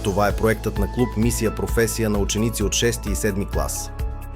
Това е проектът на клуб Мисия професия на ученици от 6 и 7 клас.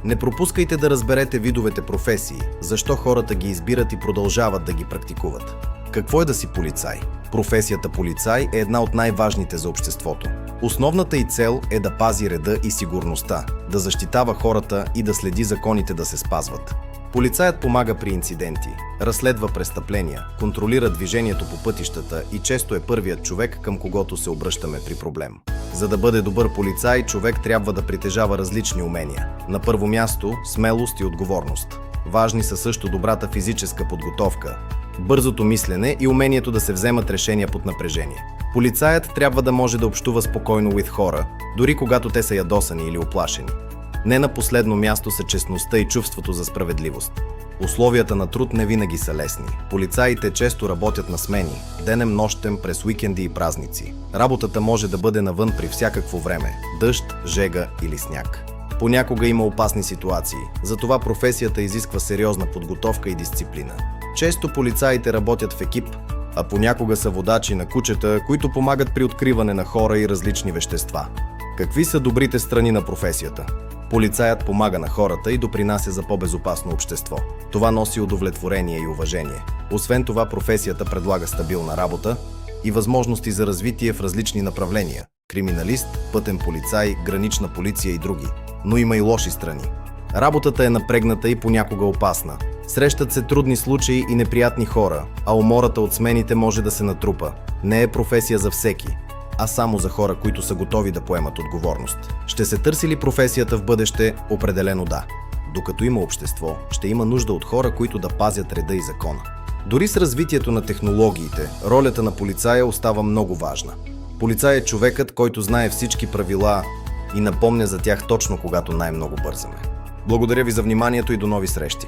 Не пропускайте да разберете видовете професии, защо хората ги избират и продължават да ги практикуват. Какво е да си полицай? Професията полицай е една от най-важните за обществото. Основната й цел е да пази реда и сигурността, да защитава хората и да следи законите да се спазват. Полицаят помага при инциденти, разследва престъпления, контролира движението по пътищата и често е първият човек, към когото се обръщаме при проблем. За да бъде добър полицай, човек трябва да притежава различни умения. На първо място – смелост и отговорност. Важни са също добрата физическа подготовка, бързото мислене и умението да се вземат решения под напрежение. Полицаят трябва да може да общува спокойно with хора, дори когато те са ядосани или уплашени. Не на последно място са честността и чувството за справедливост. Условията на труд не винаги са лесни. Полицаите често работят на смени, денем нощем, през уикенди и празници. Работата може да бъде навън при всякакво време – дъжд, жега или сняг. Понякога има опасни ситуации, затова професията изисква сериозна подготовка и дисциплина. Често полицаите работят в екип, а понякога са водачи на кучета, които помагат при откриване на хора и различни вещества. Какви са добрите страни на професията? Полицаят помага на хората и допринася за по-безопасно общество. Това носи удовлетворение и уважение. Освен това, професията предлага стабилна работа и възможности за развитие в различни направления – криминалист, пътен полицай, гранична полиция и други. Но има и лоши страни. Работата е напрегната и понякога опасна. Срещат се трудни случаи и неприятни хора, а умората от смените може да се натрупа. Не е професия за всеки, а само за хора, които са готови да поемат отговорност. Ще се търси ли професията в бъдеще? Определено да. Докато има общество, ще има нужда от хора, които да пазят реда и закона. Дори с развитието на технологиите, ролята на полицая остава много важна. Полицай е човекът, който знае всички правила и напомня за тях точно когато най-много бързаме. Благодаря ви за вниманието и до нови срещи!